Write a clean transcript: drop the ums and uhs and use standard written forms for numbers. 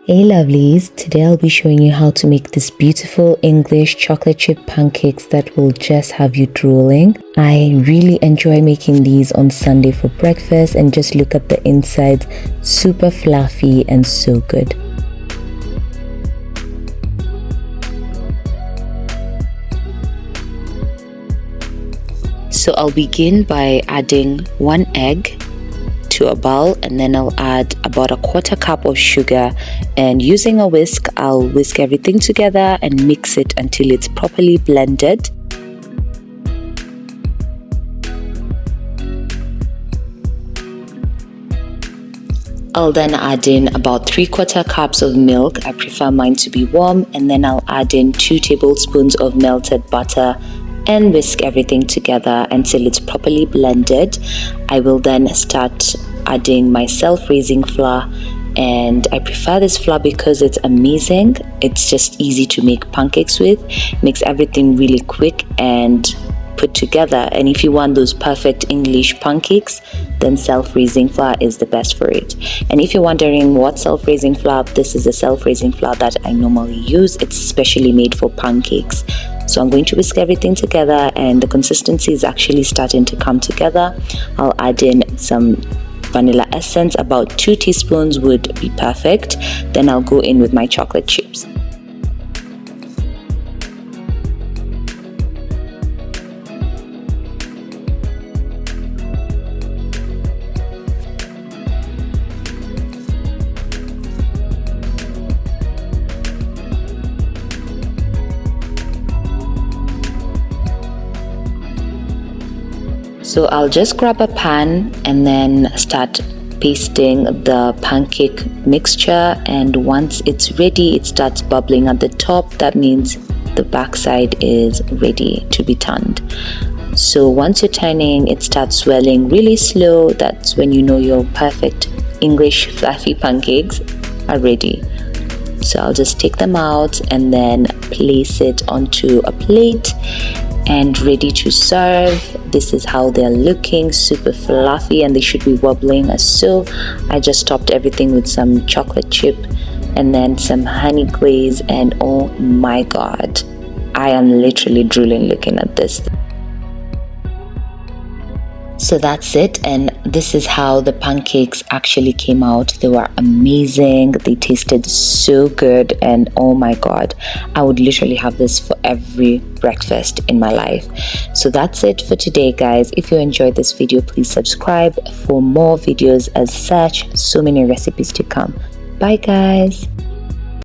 Hey lovelies, today I'll be showing you how to make this beautiful English chocolate chip pancakes that will just have you drooling. I really enjoy making these on Sunday for breakfast, and just look at the inside, super fluffy and so good. So I'll begin by adding 1 egg to a bowl, and then I'll add about a 1/4 cup of sugar, and using a whisk I'll whisk everything together and mix it until it's properly blended. I'll then add in about 3/4 cups of milk. I prefer mine to be warm, and then I'll add in 2 tablespoons of melted butter and whisk everything together until it's properly blended. I will then start adding my self-raising flour, and I prefer this flour because it's amazing. It's just easy to make pancakes with, makes everything really quick and put together. And if you want those perfect English pancakes, then self-raising flour is the best for it. And if you're wondering what self-raising flour, this is the self-raising flour that I normally use. It's specially made for pancakes. So I'm going to whisk everything together, and the consistency is actually starting to come together. I'll add in some vanilla essence. About 2 teaspoons would be perfect. Then I'll go in with my chocolate chips. So I'll just grab a pan and then start pasting the pancake mixture, and once it's ready, it starts bubbling at the top. That means the backside is ready to be turned. So once you're turning, it starts swelling really slow. That's when you know your perfect English fluffy pancakes are ready. So I'll just take them out and then place it onto a plate and ready to serve. This is how they're looking, super fluffy, and they should be wobbling as so. I just topped everything with some chocolate chip and then some honey glaze, and oh my god, I am literally drooling looking at this. So that's it, and this is how the pancakes actually came out. They were amazing, they tasted so good, and oh my god, I would literally have this for every breakfast in my life. So that's it for today, guys. If you enjoyed this video, please subscribe for more videos as such. So many recipes to come. Bye guys.